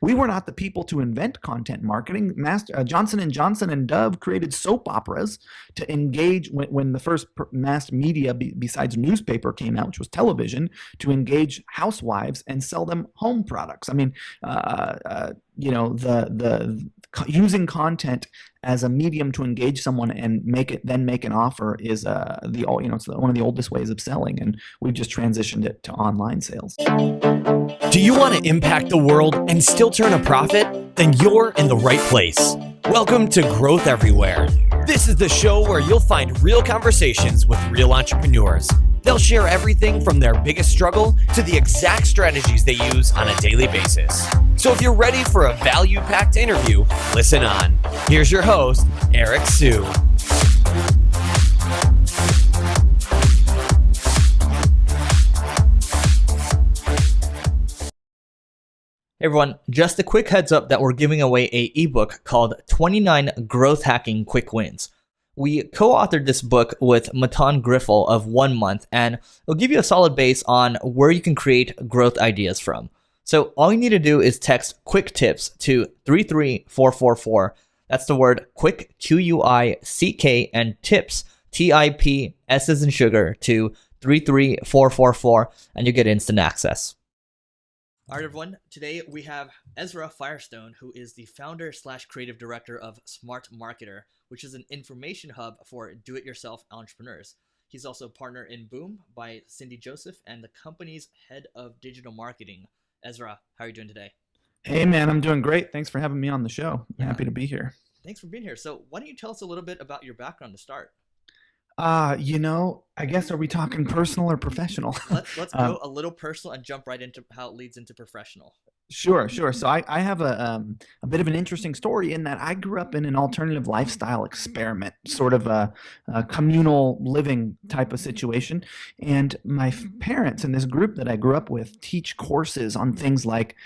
We were not the people to invent content marketing. Johnson and Johnson and Dove created soap operas to engage when the first mass media besides newspaper came out, which was television, to engage housewives and sell them home products. I mean, the using content as a medium to engage someone and make an offer is it's one of the oldest ways of selling, and we've just transitioned it to online sales. Do you want to impact the world and still turn a profit? Then you're in the right place. Welcome to Growth Everywhere. This is the show where you'll find real conversations with real entrepreneurs. They'll share everything from their biggest struggle to the exact strategies they use on a daily basis. So if you're ready for a value-packed interview, listen on. Here's your host, Eric Sue. Hey everyone, just a quick heads up that we're giving away an ebook called 29 Growth Hacking Quick Wins. We co-authored this book with Matan Griffel of 1 Month, and it'll give you a solid base on where you can create growth ideas from. So all you need to do is text quick tips to 33444. That's the word quick, Q-U-I-C-K, and tips, T-I-P-S as in sugar, to 33444, and you get instant access. All right, everyone. Today we have Ezra Firestone, who is the founder / creative director of Smart Marketer, which is an information hub for do-it-yourself entrepreneurs. He's also a partner in Boom by Cindy Joseph and the company's head of digital marketing. Ezra, how are you doing today? Hey, man, I'm doing great. Thanks for having me on the show. I'm happy to be here. Thanks for being here. So why don't you tell us a little bit about your background to start? I guess, are we talking personal or professional? Let's go a little personal and jump right into how it leads into professional. Sure. So I have a bit of an interesting story in that I grew up in an alternative lifestyle experiment, sort of a communal living type of situation. And my parents and this group that I grew up with teach courses on things like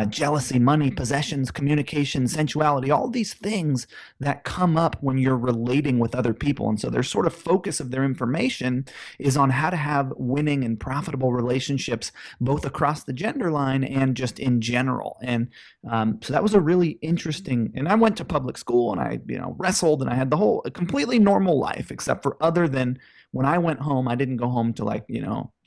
jealousy, money, possessions, communication, sensuality, all these things that come up when you're relating with other people. And so their sort of focus of their information is on how to have winning and profitable relationships, both across the gender line and just in general. And so that was a really interesting, and I went to public school and I wrestled and I had a completely normal life, except for other than when I went home, I didn't go home to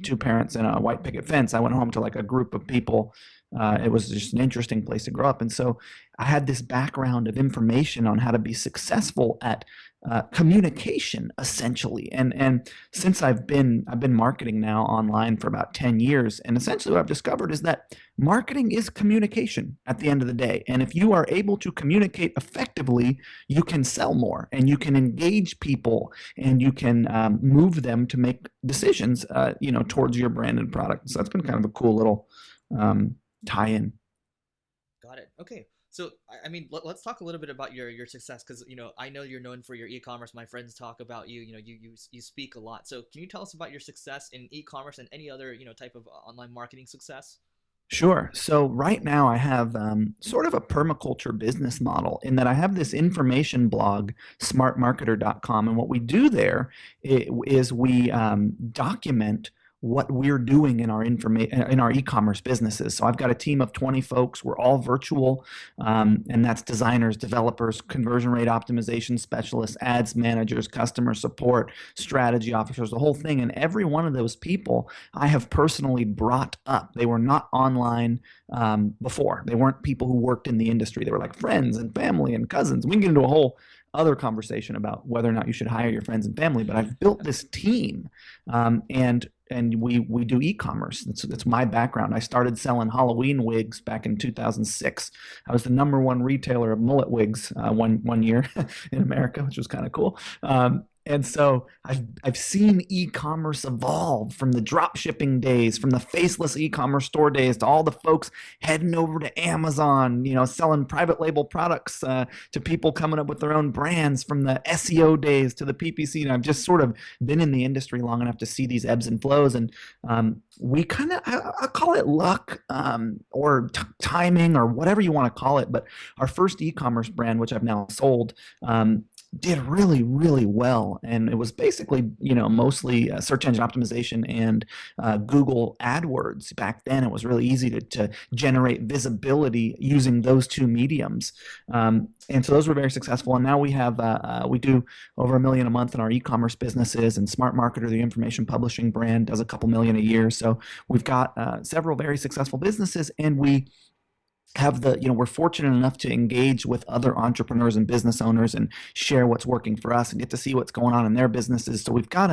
two parents and a white picket fence. I went home to a group of people. It was just an interesting place to grow up. And so I had this background of information on how to be successful at communication, essentially. And since I've been marketing now online for about 10 years, and essentially what I've discovered is that marketing is communication at the end of the day. And if you are able to communicate effectively, you can sell more and you can engage people and you can move them to make decisions, towards your brand and product. So that's been kind of a cool little tie-in. Got it. Okay. So, I mean, let's talk a little bit about your success, because, I know you're known for your e-commerce. My friends talk about you, you speak a lot. So can you tell us about your success in e-commerce and any other, type of online marketing success? Sure. So right now I have sort of a permaculture business model in that I have this information blog, smartmarketer.com. And what we do there is we document what we're doing in our e-commerce businesses. So I've got a team of 20 folks. We're all virtual, and that's designers, developers, conversion rate optimization specialists, ads managers, customer support, strategy officers, the whole thing. And every one of those people I have personally brought up. They were not online before. They weren't people who worked in the industry. They were like friends and family and cousins. We can get into a whole other conversation about whether or not you should hire your friends and family, but I've built this team, and we do e-commerce. That's my background. I started selling Halloween wigs back in 2006. I was the #1 retailer of mullet wigs one year in America, which was kind of cool. And so I've seen e-commerce evolve from the drop shipping days, from the faceless e-commerce store days, to all the folks heading over to Amazon, selling private label products to people coming up with their own brands, from the SEO days to the PPC. And I've just sort of been in the industry long enough to see these ebbs and flows. And we kind of, I call it luck or timing or whatever you want to call it. But our first e-commerce brand, which I've now sold, did really, really well. And it was basically, mostly search engine optimization and Google AdWords. Back then, it was really easy to generate visibility using those two mediums. And so those were very successful. And now we do over $1 million a month in our e-commerce businesses, and Smart Marketer, the information publishing brand, does a couple million a year. So we've got several very successful businesses, and we have we're fortunate enough to engage with other entrepreneurs and business owners and share what's working for us and get to see what's going on in their businesses. So we've got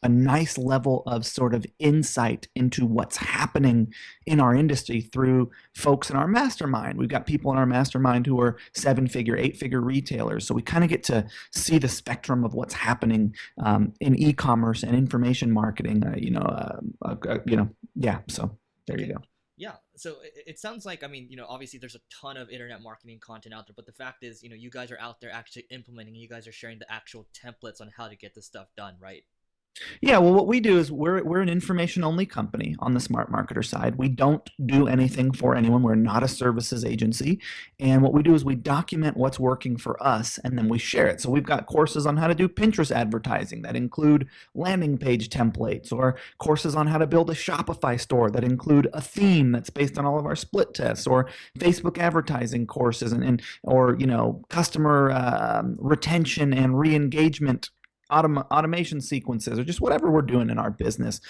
a nice level of sort of insight into what's happening in our industry through folks in our mastermind. We've got people in our mastermind who are 7-figure, 8-figure retailers. So we kind of get to see the spectrum of what's happening in e-commerce and information marketing. Yeah. So there you go. Yeah. So it sounds like, obviously there's a ton of internet marketing content out there, but the fact is, you guys are out there actually implementing, you guys are sharing the actual templates on how to get this stuff done, right? Yeah, well, what we do is we're an information-only company on the Smart Marketer side. We don't do anything for anyone. We're not a services agency. And what we do is we document what's working for us, and then we share it. So we've got courses on how to do Pinterest advertising that include landing page templates, or courses on how to build a Shopify store that include a theme that's based on all of our split tests, or Facebook advertising courses, or customer retention and re-engagement automation sequences, or just whatever we're doing in our business.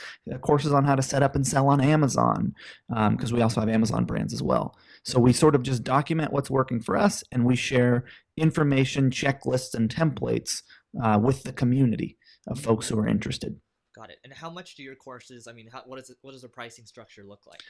Courses on how to set up and sell on Amazon, because we also have Amazon brands as well. So we sort of just document what's working for us, and we share information, checklists, and templates with the community of folks who are interested. Got it. And how much do your courses, what does the pricing structure look like?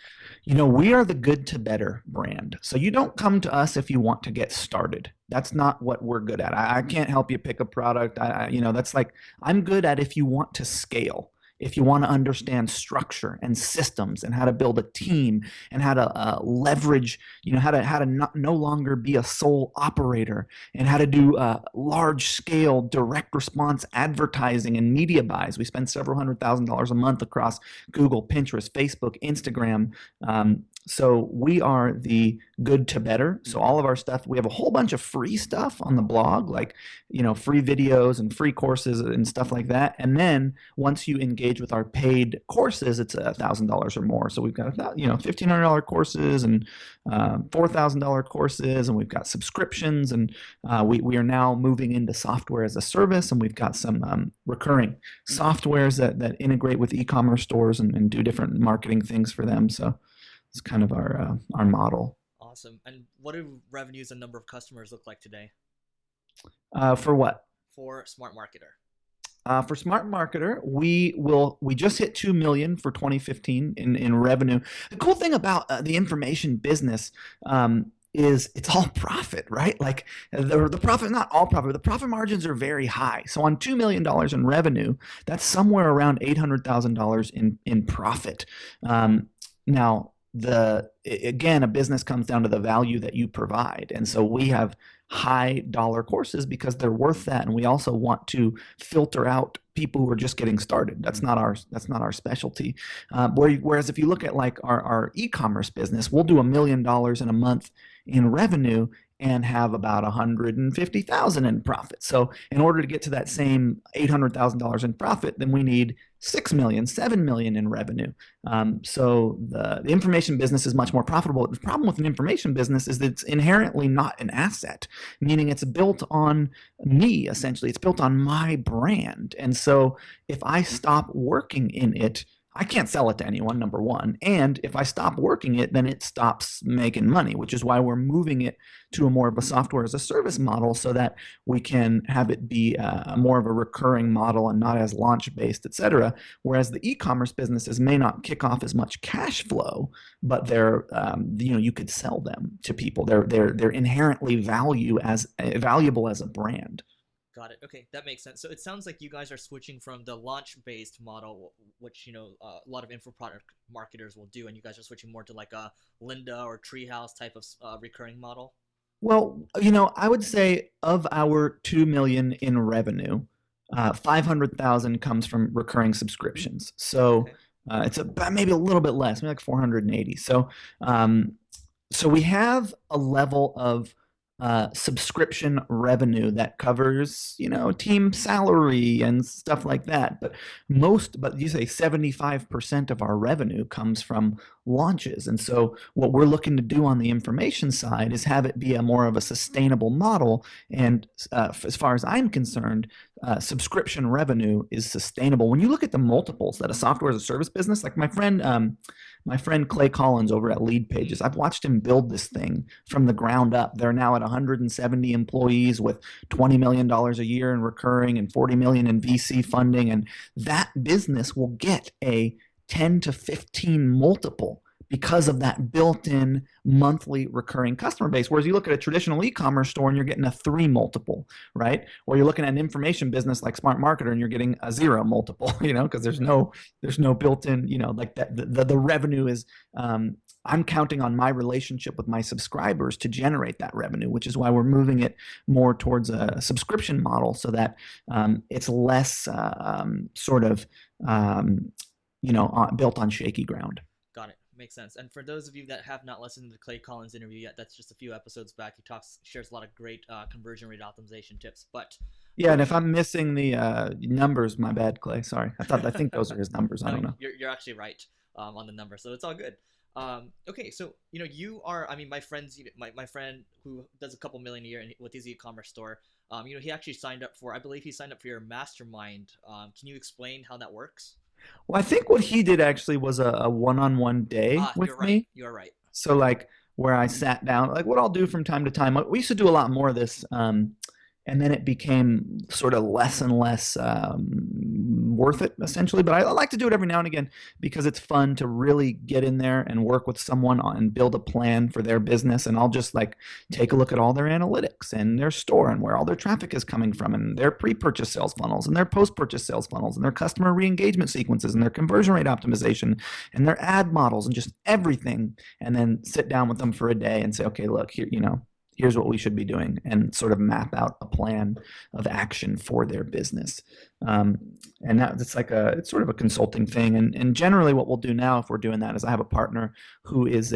We are the good to better brand. So you don't come to us if you want to get started. That's not what we're good at. I can't help you pick a product. That's like, I'm good at if you want to scale. If you want to understand structure and systems and how to build a team and how to leverage, how to not, no longer be a sole operator, and how to do large scale direct response advertising and media buys. We spend several $100,000s a month across Google, Pinterest, Facebook, Instagram. So we are the good to better. So all of our stuff, we have a whole bunch of free stuff on the blog, like, free videos and free courses and stuff like that. And then once you engage with our paid courses, it's $1,000 or more. So we've got $1,500 courses and $4,000 courses, and we've got subscriptions, and we are now moving into software as a service, and we've got some recurring softwares that integrate with e-commerce stores and do different marketing things for them. So it's kind of our model. Awesome. And what do revenues and number of customers look like today? For what? For Smart Marketer. For Smart Marketer, we just hit 2 million for 2015 in revenue. The cool thing about the information business is it's all profit, right? Like the profit, not all profit, but the profit margins are very high. So on $2 million in revenue, that's somewhere around $800,000 in profit. Now, again, a business comes down to the value that you provide. And so we have high dollar courses because they're worth that. And we also want to filter out people who are just getting started. That's not our specialty. Whereas if you look at like our e-commerce business, we'll do $1 million in a month in revenue and have about 150,000 in profit. So in order to get to that same $800,000 in profit, then we need 6 million, 7 million in revenue. So the information business is much more profitable. The problem with an information business is that it's inherently not an asset, meaning it's built on me, essentially. It's built on my brand. And so if I stop working in it, I can't sell it to anyone, number one. And if I stop working it, then it stops making money, which is why we're moving it to a more of a software as a service model so that we can have it be more of a recurring model and not as launch-based, et cetera. Whereas the e-commerce businesses may not kick off as much cash flow, but they're, you could sell them to people. They're inherently valuable as a brand. Got it. Okay, that makes sense. So it sounds like you guys are switching from the launch-based model, which a lot of info product marketers will do, and you guys are switching more to like a Lynda or Treehouse type of recurring model. Well, I would say of our 2 million in revenue, 500,000 comes from recurring subscriptions. So okay. It's maybe a little bit less, maybe like 480. So we have a level of subscription revenue that covers, team salary and stuff like that. But you say 75% of our revenue comes from launches. And so what we're looking to do on the information side is have it be a more of a sustainable model. And as far as I'm concerned, subscription revenue is sustainable. When you look at the multiples that a software as a service business, like my friend Clay Collins over at Lead Pages, I've watched him build this thing from the ground up. They're now at 170 employees with $20 million a year in recurring and $40 million in VC funding. And that business will get a 10 to 15 multiple because of that built-in monthly recurring customer base. Whereas you look at a traditional e-commerce store and you're getting a 3 multiple, right? Or you're looking at an information business like Smart Marketer and you're getting a 0 multiple, because there's no built-in, like that. The revenue is, I'm counting on my relationship with my subscribers to generate that revenue, which is why we're moving it more towards a subscription model so that it's less built on shaky ground. Got it. Makes sense. And for those of you that have not listened to the Clay Collins interview yet, that's just a few episodes back. He shares a lot of great conversion rate optimization tips. But yeah, and if I'm missing the numbers, my bad, Clay. Sorry, I think those are his numbers. I don't know. You're actually right on the number, so it's all good. Okay, so you are. I mean, my friend who does a couple million a year with his e-commerce store. He actually signed up for. I believe he signed up for your Mastermind. Can you explain how that works? Well, I think what he did actually was a one-on-one day with me. You're right. So like where I sat down, like what I'll do from time to time. We used to do a lot more of this, and then it became sort of less and less worth it, essentially. But I like to do it every now and again because it's fun to really get in there and work with someone and build a plan for their business. And I'll just like take a look at all their analytics and their store and where all their traffic is coming from and their pre-purchase sales funnels and their post-purchase sales funnels and their customer re-engagement sequences and their conversion rate optimization and their ad models and just everything. And then sit down with them for a day and say, okay, look here, here's what we should be doing, and sort of map out a plan of action for their business. And it's sort of a consulting thing. And generally what we'll do now if we're doing that is I have a partner who is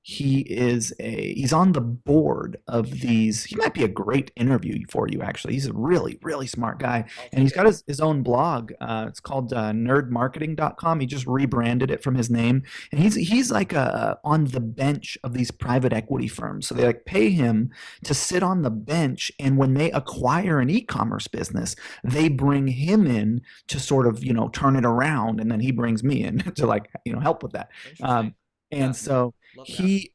he's on the board of these. He might be a great interview for you, actually. He's a really, really smart guy. And he's got his own blog. It's called nerdmarketing.com. He just rebranded it from his name. And he's like on the bench of these private equity firms. So they like pay him to sit on the bench. And when they acquire an e-commerce business, they bring him in to sort of, turn it around. And then he brings me in to help with that. So he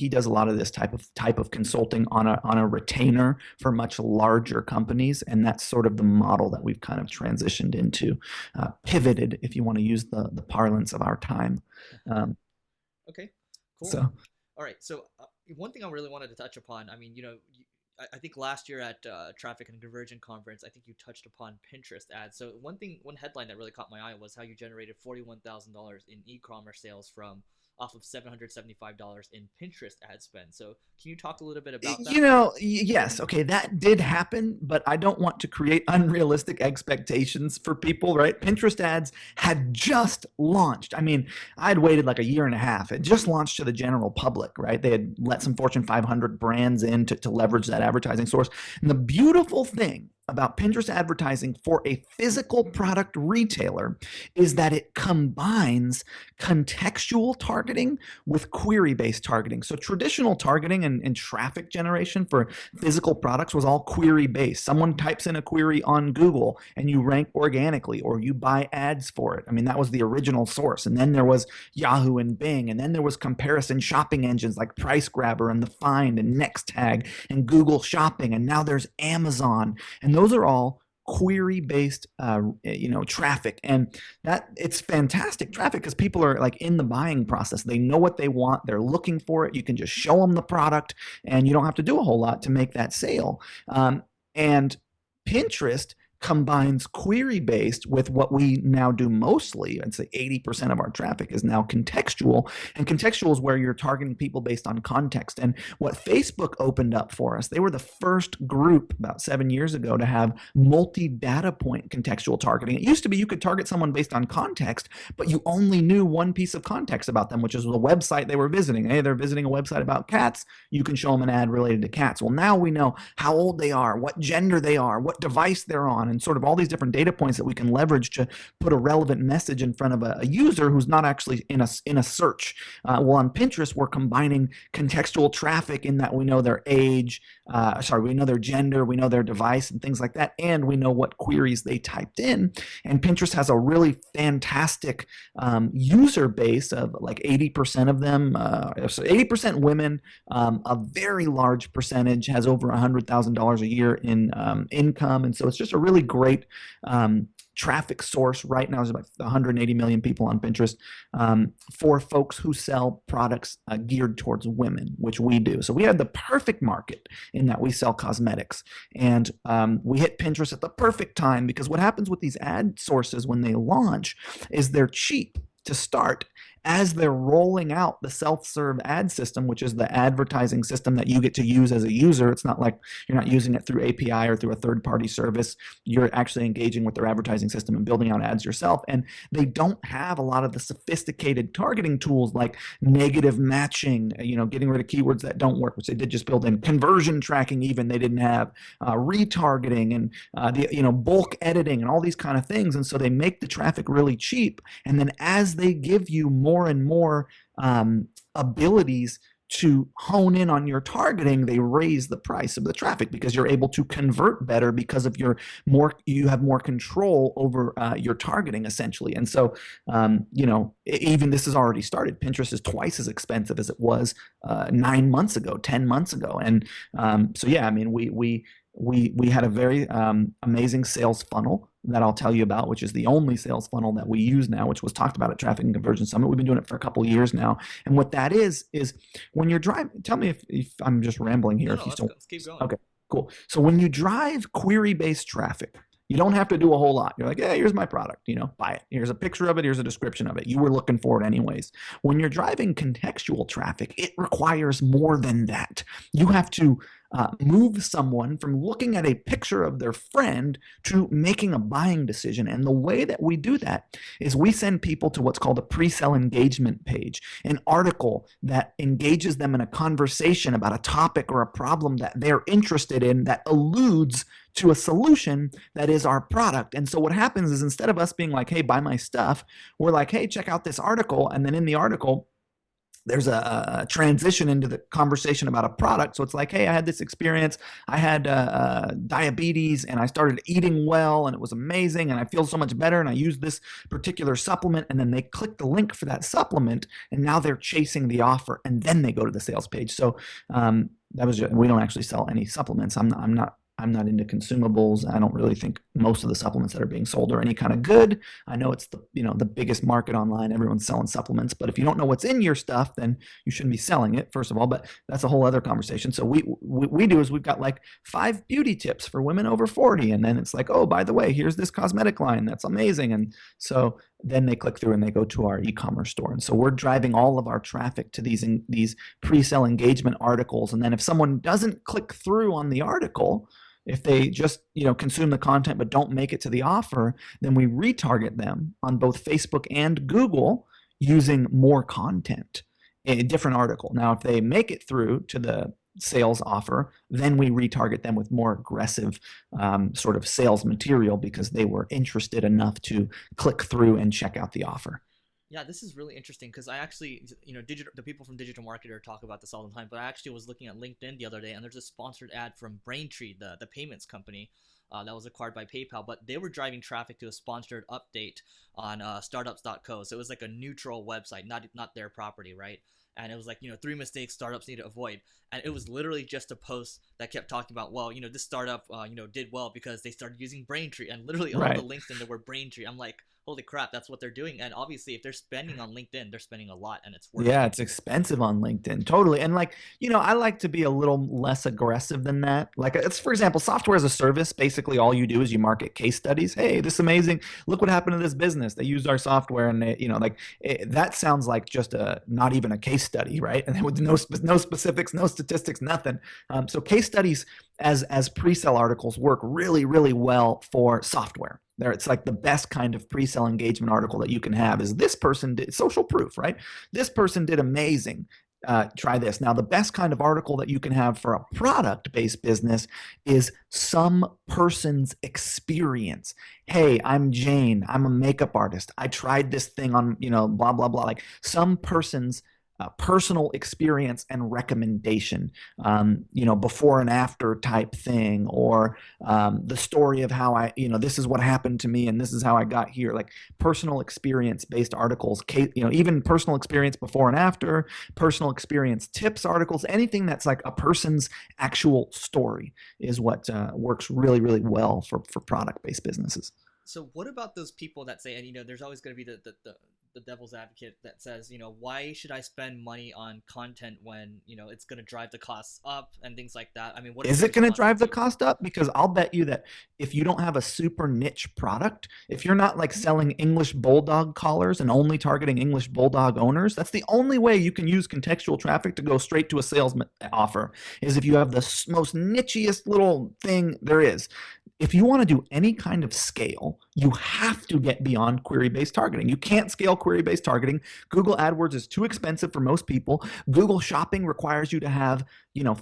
does a lot of this type of consulting on a retainer for much larger companies, and that's sort of the model that we've kind of transitioned into, pivoted, if you want to use the parlance of our time. Okay, cool. So, all right. So one thing I really wanted to touch upon. I mean, I think last year at Traffic and Conversion Conference, I think you touched upon Pinterest ads. So one headline that really caught my eye was how you generated $41,000 in e-commerce sales off of $775 in Pinterest ad spend. So can you talk a little bit about that? Yes. Okay. That did happen, but I don't want to create unrealistic expectations for people, right? Pinterest ads had just launched. I mean, I'd waited like a year and a half. It just launched to the general public, right? They had let some Fortune 500 brands in to leverage that advertising source. And the beautiful thing about Pinterest advertising for a physical product retailer is that it combines contextual targeting with query-based targeting. So traditional targeting and traffic generation for physical products was all query-based. Someone types in a query on Google and you rank organically or you buy ads for it. I mean, that was the original source. And then there was Yahoo and Bing. And then there was comparison shopping engines like Price Grabber and The Find and Nextag and Google Shopping. And now there's Amazon. And those are all query-based, traffic, and that it's fantastic traffic because people are like in the buying process. They know what they want. They're looking for it. You can just show them the product, and you don't have to do a whole lot to make that sale. And Pinterest combines query-based with what we now do mostly. I'd say 80% of our traffic is now contextual, and contextual is where you're targeting people based on context. And what Facebook opened up for us, they were the first group about 7 years ago to have multi-data point contextual targeting. It used to be you could target someone based on context, but you only knew one piece of context about them, which is the website they were visiting. Hey, they're visiting a website about cats. You can show them an ad related to cats. Well, now we know how old they are, what gender they are, what device they're on, and sort of all these different data points that we can leverage to put a relevant message in front of a user who's not actually in a search. Well, on Pinterest, we're combining contextual traffic in that we know their age, we know their gender, we know their device and things like that, and we know what queries they typed in. And Pinterest has a really fantastic user base of like 80% of them, so 80% women, a very large percentage has over $100,000 a year in income. And so it's just a really great traffic source. Right now, there's about 180 million people on Pinterest for folks who sell products geared towards women, which we do. So we had the perfect market in that we sell cosmetics. And we hit Pinterest at the perfect time, because what happens with these ad sources when they launch is they're cheap to start. As they're rolling out the self-serve ad system, which is the advertising system that you get to use as a user, it's not like you're not using it through API or through a third-party service. You're actually engaging with their advertising system and building out ads yourself. And they don't have a lot of the sophisticated targeting tools like negative matching, getting rid of keywords that don't work, which they did just build in. Conversion tracking, even they didn't have. Retargeting and bulk editing and all these kind of things. And so they make the traffic really cheap. And then as they give you more and more abilities to hone in on your targeting, they raise the price of the traffic, because you're able to convert better because of you have more control over your targeting, essentially. And so even this has already started. Pinterest is twice as expensive as it was 9 months ago, 10 months ago. And we had a very amazing sales funnel that I'll tell you about, which is the only sales funnel that we use now, which was talked about at Traffic and Conversion Summit. We've been doing it for a couple of years now. And what that is when you're driving, tell me if I'm just rambling here. No, let's keep going. Okay, cool. So when you drive query-based traffic, you don't have to do a whole lot. You're like, hey, here's my product, buy it. Here's a picture of it. Here's a description of it. You were looking for it anyways. When you're driving contextual traffic, it requires more than that. You have to move someone from looking at a picture of their friend to making a buying decision. And the way that we do that is we send people to what's called a pre-sale engagement page, an article that engages them in a conversation about a topic or a problem that they're interested in that alludes to a solution that is our product. And so what happens is, instead of us being like, hey, buy my stuff, we're like, hey, check out this article. And then in the article, there's a transition into the conversation about a product. So it's like, hey, I had this experience. I had diabetes, and I started eating well, and it was amazing, and I feel so much better, and I used this particular supplement. And then they click the link for that supplement, and now they're chasing the offer, and then they go to the sales page. So we don't actually sell any supplements. I'm not into consumables. I don't really think most of the supplements that are being sold are any kind of good. I know it's the biggest market online. Everyone's selling supplements, but if you don't know what's in your stuff, then you shouldn't be selling it, first of all. But that's a whole other conversation. So we do is we've got like 5 beauty tips for women over 40, and then it's like, oh, by the way, here's this cosmetic line that's amazing. And so then they click through and they go to our e-commerce store. And so we're driving all of our traffic to these pre-sale engagement articles. And then if someone doesn't click through on the article, if they just consume the content but don't make it to the offer, then we retarget them on both Facebook and Google using more content, a different article. Now, if they make it through to the sales offer, then we retarget them with more aggressive sort of sales material, because they were interested enough to click through and check out the offer. Yeah, this is really interesting, because I actually, the people from Digital Marketer talk about this all the time, but I actually was looking at LinkedIn the other day, and there's a sponsored ad from Braintree, the payments company that was acquired by PayPal, but they were driving traffic to a sponsored update on startups.co. So it was like a neutral website, not their property, right? And it was like, 3 mistakes startups need to avoid. And it was literally just a post that kept talking about, well, this startup, did well because they started using Braintree. And literally all the links in there were Braintree. I'm like, holy crap, that's what they're doing. And obviously, if they're spending on LinkedIn, they're spending a lot, and it's worth Yeah, it. it's expensive on LinkedIn. Totally. And like, I like to be a little less aggressive than that. Like it's, for example, software as a service, basically all you do is you market case studies. Hey, this is amazing. Look what happened to this business. They used our software and they, that sounds like just not even a case study, right? And with no specifics, no statistics, nothing. So case studies as pre-sale articles work really, really well for software. It's like the best kind of pre-sale engagement article that you can have is this person did social proof, right? This person did amazing. Try this. Now, the best kind of article that you can have for a product-based business is some person's experience. Hey, I'm Jane. I'm a makeup artist. I tried this thing on, blah, blah, blah. Like some person's personal experience and recommendation, before and after type thing, or the story of how this is what happened to me and this is how I got here. Like personal experience based articles, even personal experience before and after, personal experience tips articles, anything that's like a person's actual story is what works really, really well for product-based businesses. So what about those people that say, and there's always going to be the devil's advocate that says, why should I spend money on content when, it's going to drive the costs up and things like that? I mean, what is it going to drive the cost up? Because I'll bet you that if you don't have a super niche product, if you're not like selling English Bulldog collars and only targeting English Bulldog owners, that's the only way you can use contextual traffic to go straight to a sales offer, is if you have the most nichiest little thing there is. If you want to do any kind of scale, you have to get beyond query-based targeting. You can't scale query-based targeting. Google AdWords is too expensive for most people. Google Shopping requires you to have,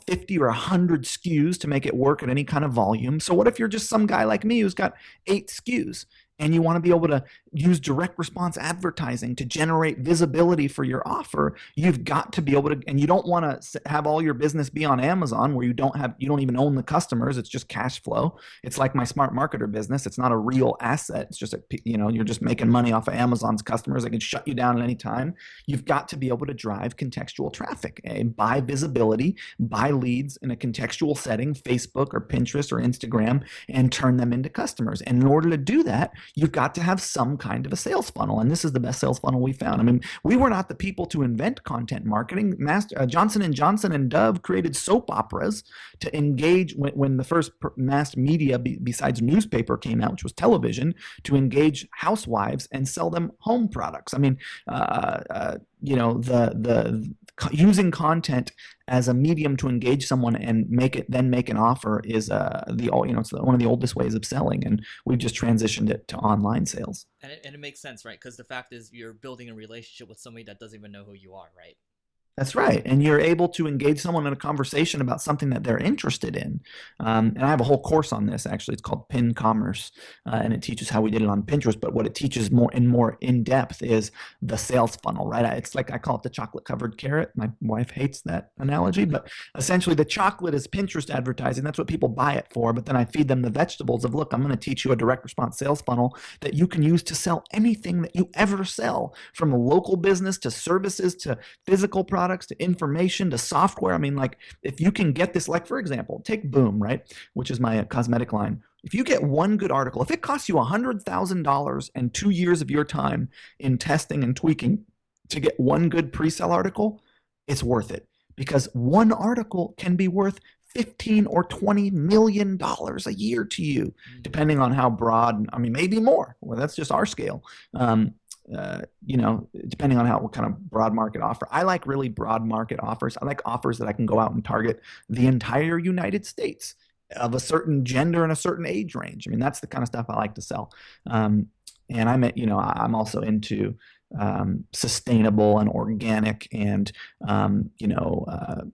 50 or 100 SKUs to make it work at any kind of volume. So what if you're just some guy like me who's got 8 SKUs? And you want to be able to use direct response advertising to generate visibility for your offer, you've got to be able to, and you don't want to have all your business be on Amazon where you don't even own the customers. It's just cash flow. It's like my smart marketer business. It's not a real asset. It's just you're just making money off of Amazon's customers. They can shut you down at any time. You've got to be able to drive contextual traffic, buy visibility, buy leads in a contextual setting, Facebook or Pinterest or Instagram, and turn them into customers. And in order to do that, you've got to have some kind of a sales funnel. And this is the best sales funnel we found. I mean, we were not the people to invent content marketing. Johnson & Johnson and Dove created soap operas to engage when the first mass media besides newspaper came out, which was television, to engage housewives and sell them home products. I mean, using content as a medium to engage someone and make an offer is it's one of the oldest ways of selling, and we've just transitioned it to online sales. And it makes sense, right? Because the fact is, you're building a relationship with somebody that doesn't even know who you are, right? That's right. And you're able to engage someone in a conversation about something that they're interested in. And I have a whole course on this, actually. It's called Pin Commerce, and it teaches how we did it on Pinterest. But what it teaches more in depth is the sales funnel, right? It's like I call it the chocolate-covered carrot. My wife hates that analogy. But essentially, the chocolate is Pinterest advertising. That's what people buy it for. But then I feed them the vegetables of, look, I'm going to teach you a direct response sales funnel that you can use to sell anything that you ever sell, from a local business to services to physical products to information to software. I mean, like if you can get this, like for example, take Boom, right, which is my cosmetic line. If you get one good article, if it costs you $100,000 and 2 years of your time in testing and tweaking to get one good pre-sale article, it's worth it, because one article can be worth $15 or $20 million a year to you, depending on how broad. I mean, maybe more. Well, that's just our scale. Depending on what kind of broad market offer. I like really broad market offers. I like offers that I can go out and target the entire United States of a certain gender and a certain age range. I mean, that's the kind of stuff I like to sell. And I'm also into sustainable and organic and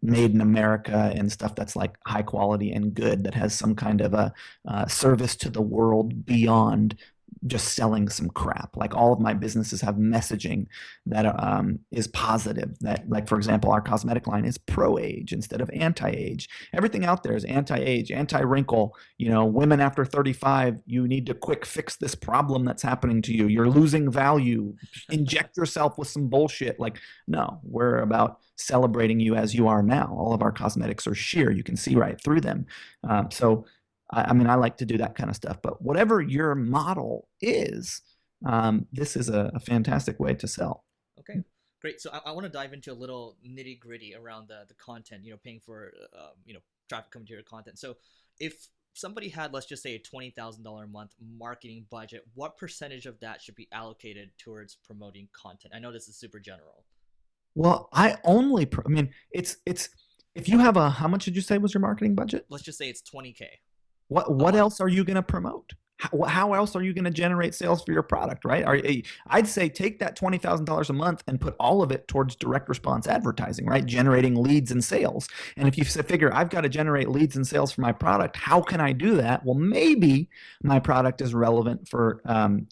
made in America and stuff that's like high quality and good, that has some kind of a service to the world beyond just selling some crap. Like all of my businesses have messaging that is positive. That, like for example, our cosmetic line is pro-age instead of anti-age. Everything out there is anti-age, anti-wrinkle. Women after 35, you need to quick fix this problem that's happening to you. You're losing value. Inject yourself with some bullshit. Like, no, we're about celebrating you as you are now. All of our cosmetics are sheer. You can see right through them. I like to do that kind of stuff. But whatever your model is, this is a fantastic way to sell. Okay, great. So I want to dive into a little nitty gritty around the content, paying for, traffic coming to your content. So if somebody had, let's just say, a $20,000 a month marketing budget, what percentage of that should be allocated towards promoting content? I know this is super general. Well, I mean, it's if you have how much did you say was your marketing budget? Let's just say it's 20K a What month. else are you going to promote? How else are you going to generate sales for your product, right? I'd say take that $20,000 a month and put all of it towards direct response advertising, right? Generating leads and sales. And if you figure I've got to generate leads and sales for my product, how can I do that? Well, maybe my product is relevant for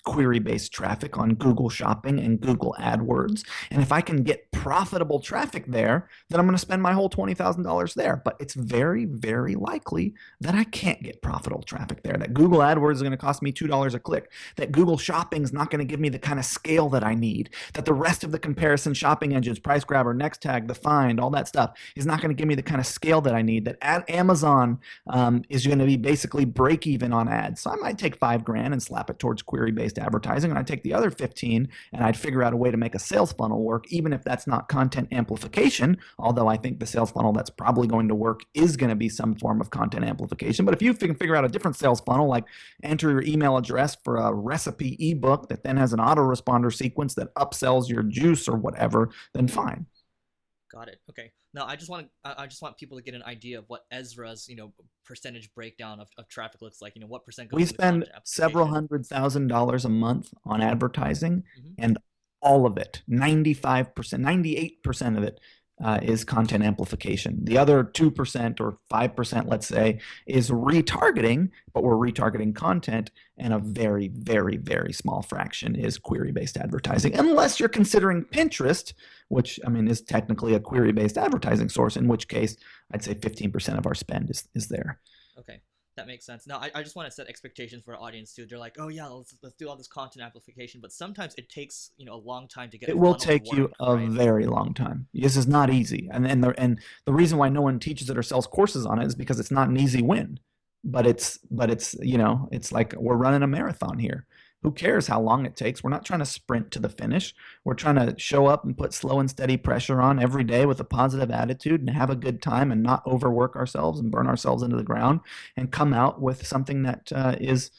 query-based traffic on Google Shopping and Google AdWords. And if I can get profitable traffic there, then I'm going to spend my whole $20,000 there. But it's very, very likely that I can't get profitable traffic there, that Google AdWords is going to cost me $2 a click, that Google Shopping is not going to give me the kind of scale that I need, that the rest of the comparison shopping engines, Price Grabber, Next Tag, The Find, all that stuff is not going to give me the kind of scale that I need, that Amazon is going to be basically break even on ads. So I might take $5,000 and slap it towards query-based advertising, and I'd take the other 15 and I'd figure out a way to make a sales funnel work, even if that's not content amplification, although I think the sales funnel that's probably going to work is going to be some form of content amplification. But if you can figure out a different sales funnel, like enter your email address for a recipe ebook that then has an autoresponder sequence that upsells your juice or whatever, then fine. Got it. Okay. Now I just want people to get an idea of what Ezra's, percentage breakdown of traffic looks like. What percent goes We into spend content several application? $100,000 a month on advertising, Hmm. and all of it, 95%, 98% of it is content amplification. The other 2% or 5%, let's say, is retargeting, but we're retargeting content, and a very, very, very small fraction is query-based advertising, unless you're considering Pinterest, which, I mean, is technically a query-based advertising source, in which case I'd say 15% of our spend is there. Okay. That makes sense. Now, I just want to set expectations for our audience too. They're like, oh yeah, let's do all this content amplification, but sometimes it takes a long time to get a It will funnel to take you work, a right? very long time. This is not easy, and the reason why no one teaches it or sells courses on it is because it's not an easy win. But it's it's like we're running a marathon here. Who cares how long it takes? We're not trying to sprint to the finish. We're trying to show up and put slow and steady pressure on every day with a positive attitude and have a good time and not overwork ourselves and burn ourselves into the ground and come out with something that is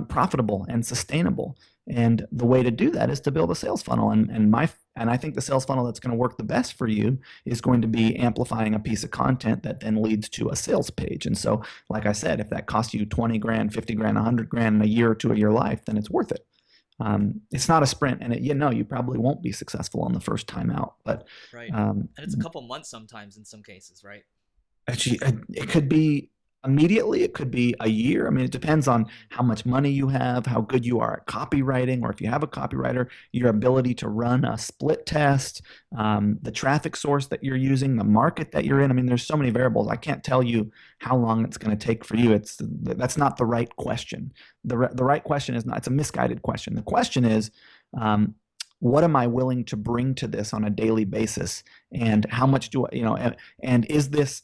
profitable and sustainable. And the way to do that is to build a sales funnel. And I think the sales funnel that's going to work the best for you is going to be amplifying a piece of content that then leads to a sales page. And so, like I said, if that costs you 20 grand, 50 grand, 100 grand in a year or two of your life, then it's worth it. It's not a sprint, and you probably won't be successful on the first time out. But Right. And it's a couple months sometimes in some cases, right? actually, it could be immediately, it could be a year. I mean, it depends on how much money you have, how good you are at copywriting, or if you have a copywriter, your ability to run a split test, the traffic source that you're using, the market that you're in. I mean, there's so many variables. I can't tell you how long it's going to take for you. That's not the right question. The right question is not. It's a misguided question. The question is, what am I willing to bring to this on a daily basis, and how much do I, and is this,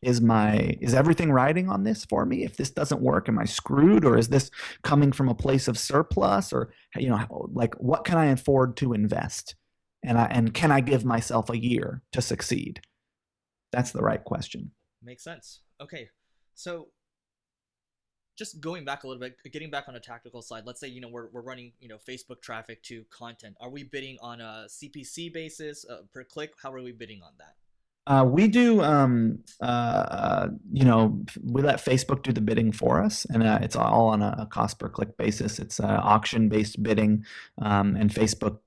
is everything riding on this for me? If this doesn't work, am I screwed? Or is this coming from a place of surplus? Or, like, what can I afford to invest? And can I give myself a year to succeed? That's the right question. Makes sense. Okay. So just going back a little bit, getting back on a tactical side, let's say, we're running, Facebook traffic to content. Are we bidding on a CPC basis per click? How are we bidding on that? We do, we let Facebook do the bidding for us, and it's all on a cost per click basis. It's auction-based bidding, and Facebook,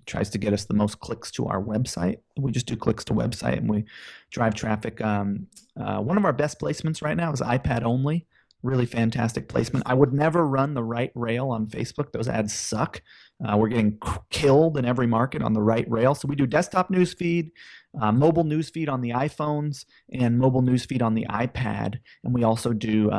tries to get us the most clicks to our website. We just do clicks to website, and we drive traffic. One of our best placements right now is iPad only. Really fantastic placement. I would never run the right rail on Facebook. Those ads suck. We're getting killed in every market on the right rail. So we do desktop newsfeed, mobile newsfeed on the iPhones, and mobile newsfeed on the iPad. And we also do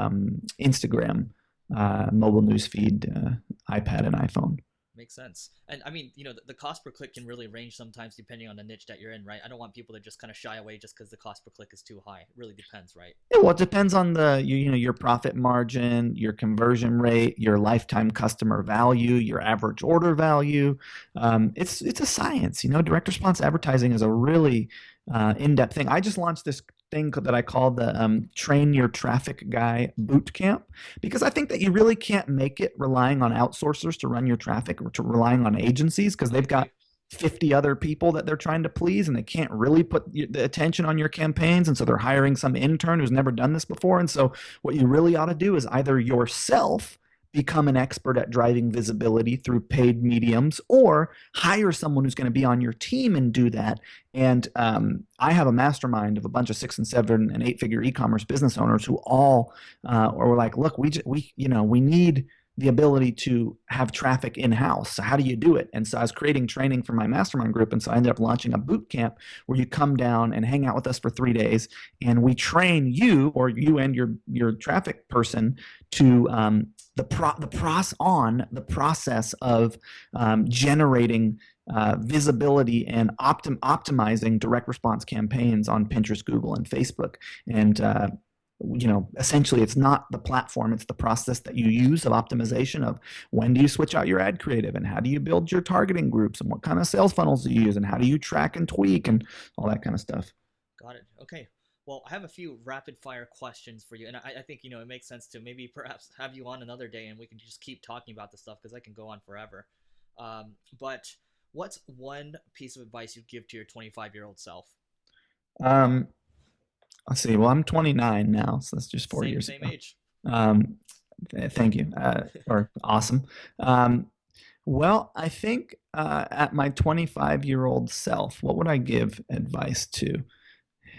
Instagram, mobile newsfeed, iPad and iPhone. Makes sense. And I mean, the cost per click can really range sometimes depending on the niche that you're in, right? I don't want people to just kind of shy away just because the cost per click is too high. It really depends, right? Yeah, well, it depends on your profit margin, your conversion rate, your lifetime customer value, your average order value. It's a science. Direct response advertising is a really in-depth thing. I just launched this thing that I call the Train Your Traffic Guy Boot Camp, because I think that you really can't make it relying on outsourcers to run your traffic, or to relying on agencies, because they've got 50 other people that they're trying to please, and they can't really put the attention on your campaigns, and so they're hiring some intern who's never done this before. And so what you really ought to do is either yourself become an expert at driving visibility through paid mediums, or hire someone who's going to be on your team and do that. And I have a mastermind of a bunch of 6 and 7 and 8-figure e-commerce business owners who all are like, look, we need the ability to have traffic in-house. So how do you do it? And so I was creating training for my mastermind group, and so I ended up launching a boot camp where you come down and hang out with us for 3 days, and we train you, or you and your traffic person, to the process of generating visibility and optimizing direct response campaigns on Pinterest, Google, and Facebook. And essentially it's not the platform, it's the process that you use of optimization of when do you switch out your ad creative, and how do you build your targeting groups, and what kind of sales funnels do you use, and how do you track and tweak, and all that kind of stuff. Got it. Okay. Well, I have a few rapid fire questions for you. And I think, it makes sense to maybe perhaps have you on another day and we can just keep talking about this stuff, because I can go on forever. But what's one piece of advice you'd give to your 25-year-old self? Let's see. Well, I'm 29 now, so that's just 4 years Same ago. age. Thank you. Or awesome. Well, I think at my 25-year-old self, what would I give advice to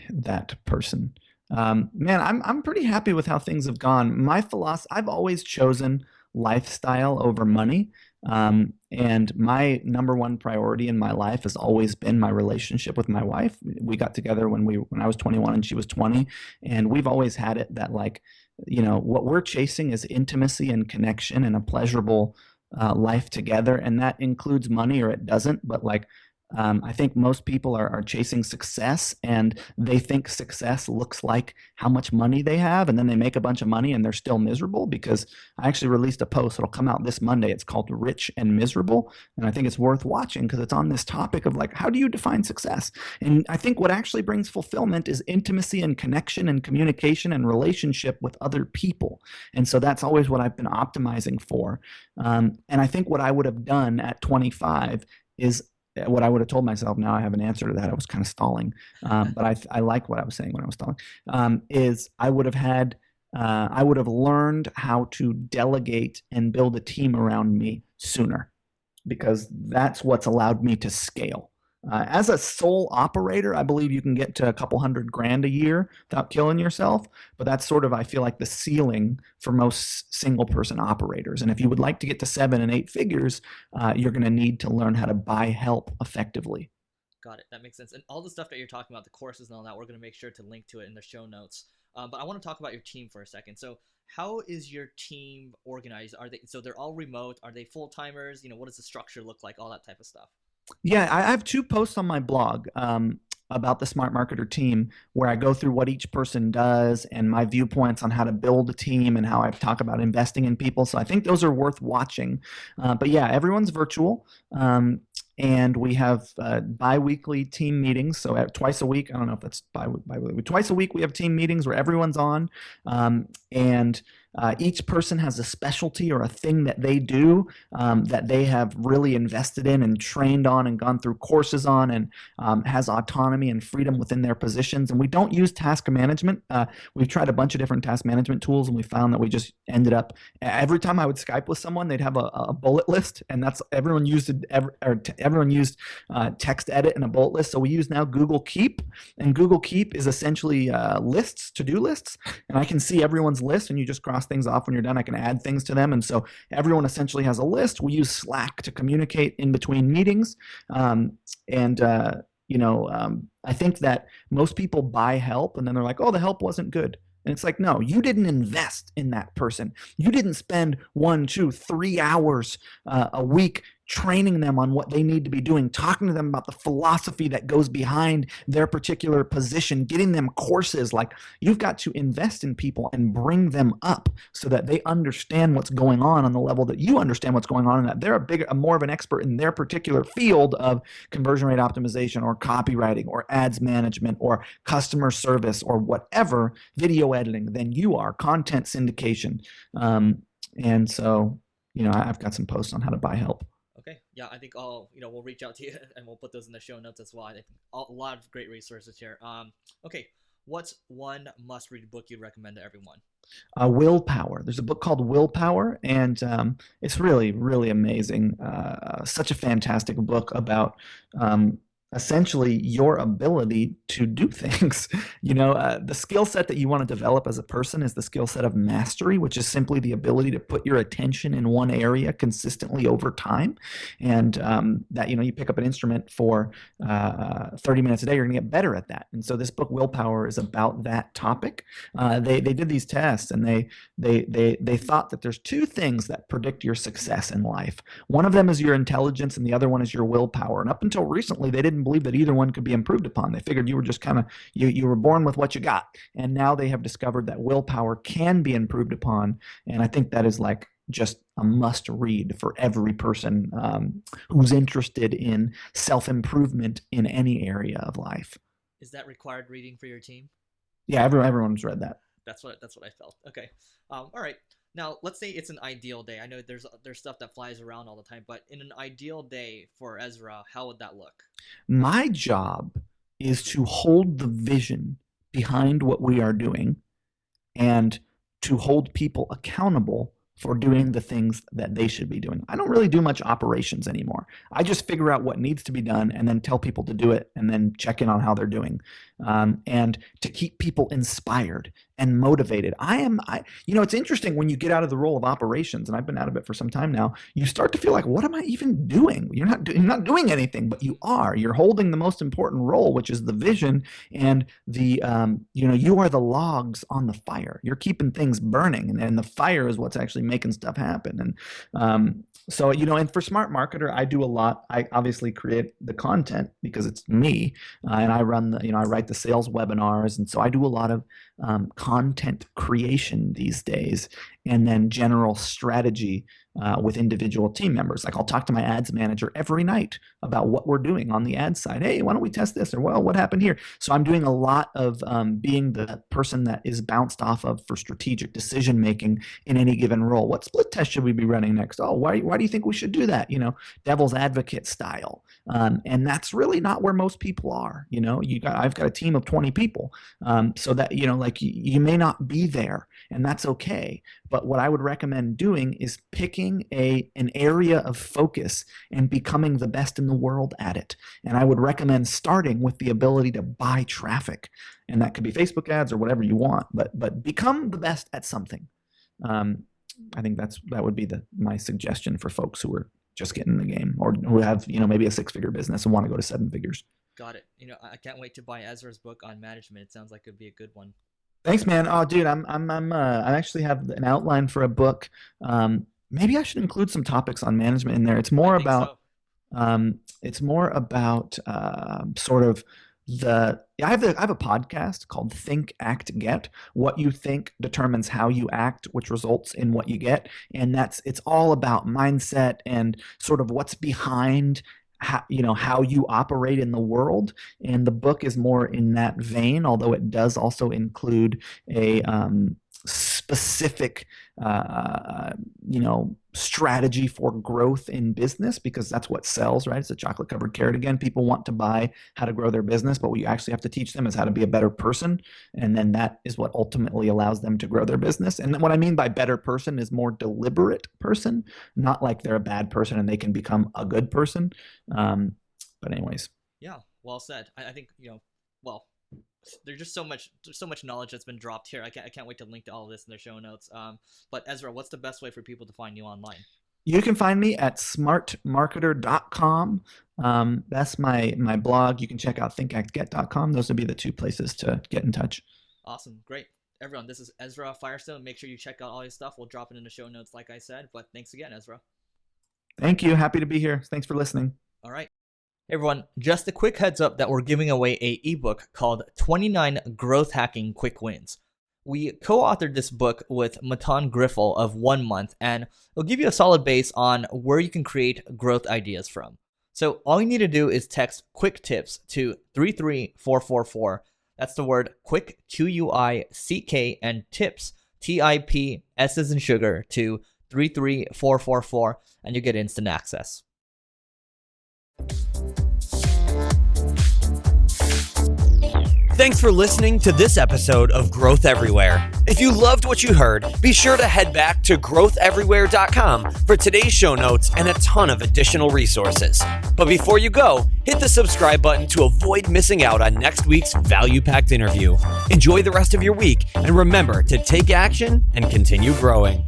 that person? Man, I'm pretty happy with how things have gone. My philosophy, I've always chosen lifestyle over money. And my number one priority in my life has always been my relationship with my wife. We got together when I was 21 and she was 20, and we've always had it that, like, what we're chasing is intimacy and connection and a pleasurable life together, and that includes money or it doesn't. But I think most people are chasing success, and they think success looks like how much money they have, and then they make a bunch of money and they're still miserable. Because I actually released a post that'll come out this Monday. It's called Rich and Miserable, and I think it's worth watching because it's on this topic of, like, how do you define success? And I think what actually brings fulfillment is intimacy and connection and communication and relationship with other people. And so that's always what I've been optimizing for. And I think what I would have done at 25 is what I would have told myself. Now I have an answer to that. I was kind of stalling, but I like what I was saying when I was stalling. Is I would have learned how to delegate and build a team around me sooner, because that's what's allowed me to scale. As a sole operator, I believe you can get to a couple $100,000 a year without killing yourself, but that's sort of, I feel like, the ceiling for most single person operators. And if you would like to get to 7 and 8 figures, you're going to need to learn how to buy help effectively. Got it. That makes sense. And all the stuff that you're talking about, the courses and all that, we're going to make sure to link to it in the show notes. But I want to talk about your team for a second. So how is your team organized? So they're all remote? Are they full-timers? What does the structure look like? All that type of stuff. Yeah, I have 2 posts on my blog about the Smart Marketer team, where I go through what each person does and my viewpoints on how to build a team and how I talk about investing in people. So I think those are worth watching. But yeah, everyone's virtual. And we have bi-weekly team meetings. So twice a week, I don't know if that's bi-weekly. Twice a week we have team meetings where everyone's on. And each person has a specialty or a thing that they do that they have really invested in and trained on and gone through courses on, and has autonomy and freedom within their positions. And we don't use task management. We've tried a bunch of different task management tools, and we found that we just ended up, every time I would Skype with someone, they'd have a bullet list, and that's everyone used text edit and a bullet list. So we use now Google Keep, and Google Keep is essentially lists, to-do lists, and I can see everyone's list, and you just cross things off when you're done. I can add things to them, and so everyone essentially has a list. We use Slack to communicate in between meetings, I think that most people buy help, and then they're like, oh, the help wasn't good. And it's like, no, you didn't invest in that person. You didn't spend 1, 2, 3 hours a week training them on what they need to be doing, talking to them about the philosophy that goes behind their particular position, getting them courses. Like, you've got to invest in people and bring them up so that they understand what's going on the level that you understand what's going on, and that they're more of an expert in their particular field of conversion rate optimization or copywriting or ads management or customer service or whatever, video editing, than you are, content syndication. And so, I've got some posts on how to buy help. Okay. Yeah, I think we'll reach out to you and we'll put those in the show notes as well. I think a lot of great resources here. Okay. What's one must-read book you'd recommend to everyone? Willpower. There's a book called Willpower, and it's really, really amazing. Such a fantastic book about essentially your ability to do things. The skill set that you want to develop as a person is the skill set of mastery, which is simply the ability to put your attention in one area consistently over time. And that, you pick up an instrument for 30 minutes a day, you're going to get better at that. And so this book, Willpower, is about that topic. They did these tests, and they thought that there's two things that predict your success in life. One of them is your intelligence, and the other one is your willpower. And up until recently, they didn't believe that either one could be improved upon. They figured you were just you were born with what you got. And now they have discovered that willpower can be improved upon. And I think that is like just a must read for every person who's interested in self-improvement in any area of life. Is that required reading for your team? Yeah, everyone's read that. That's what I felt. Okay. All right. Now, let's say it's an ideal day. I know there's stuff that flies around all the time, but in an ideal day for Ezra, how would that look? My job is to hold the vision behind what we are doing and to hold people accountable for doing the things that they should be doing. I don't really do much operations anymore. I just figure out what needs to be done and then tell people to do it and then check in on how they're doing. And to keep people inspired and motivated. It's interesting when you get out of the role of operations, and I've been out of it for some time now, you start to feel like, what am I even doing? You're not doing anything, but you are. You're holding the most important role, which is the vision, and you are the logs on the fire. You're keeping things burning, and the fire is what's actually making stuff happen. And so, and for Smart Marketer, I do a lot. I obviously create the content because it's me, and I write the sales webinars, and so I do a lot of content creation these days, and then general strategy with individual team members. Like, I'll talk to my ads manager every night about what we're doing on the ad side. Hey, why don't we test this? Or, well, what happened here? So I'm doing a lot of being the person that is bounced off of for strategic decision making in any given role. What split test should we be running next? Oh, why do you think we should do that? Devil's advocate style. And that's really not where most people are. I've got a team of 20 people, so that you may not be there, and that's okay. But what I would recommend doing is picking an area of focus and becoming the best in the world at it. And I would recommend starting with the ability to buy traffic, and that could be Facebook ads or whatever you want. But become the best at something. I think that would be my suggestion for folks who are just getting in the game, or who have maybe a 6-figure business and want to go to 7 figures. Got it. I can't wait to buy Ezra's book on management. It sounds like it'd be a good one. Thanks, man. Oh, dude, I actually have an outline for a book. Maybe I should include some topics on management in there. It's more about sort of I have a podcast called Think, Act, Get. What you think determines how you act, which results in what you get. And it's all about mindset and sort of what's behind how you operate in the world. And the book is more in that vein, although it does also include a specific strategy for growth in business, because that's what sells, right? It's a chocolate covered carrot. Again, people want to buy how to grow their business, but what you actually have to teach them is how to be a better person, and then that is what ultimately allows them to grow their business. And what I mean by better person is more deliberate person, not like they're a bad person and they can become a good person. But anyways, yeah, well said. I think there's just so much knowledge that's been dropped here. I can't wait to link to all of this in the show notes. But Ezra, what's the best way for people to find you online? You can find me at smartmarketer.com. That's my blog. You can check out thinkactget.com. Those would be the two places to get in touch. Awesome. Great. Everyone, this is Ezra Firestone. Make sure you check out all his stuff. We'll drop it in the show notes, like I said. But thanks again, Ezra. Thank you. Happy to be here. Thanks for listening. All right. Hey everyone, just a quick heads up that we're giving away a ebook called 29 Growth Hacking Quick Wins. We co-authored this book with Matan Griffel of 1 Month, and it'll give you a solid base on where you can create growth ideas from. So all you need to do is text quick tips to 33444. That's the word quick, Q-U-I-C-K, and tips, T-I-P, S as in sugar, to 33444, and you get instant access. Thanks for listening to this episode of Growth Everywhere. If you loved what you heard, be sure to head back to growtheverywhere.com for today's show notes and a ton of additional resources. But before you go, hit the subscribe button to avoid missing out on next week's value-packed interview. Enjoy the rest of your week, and remember to take action and continue growing.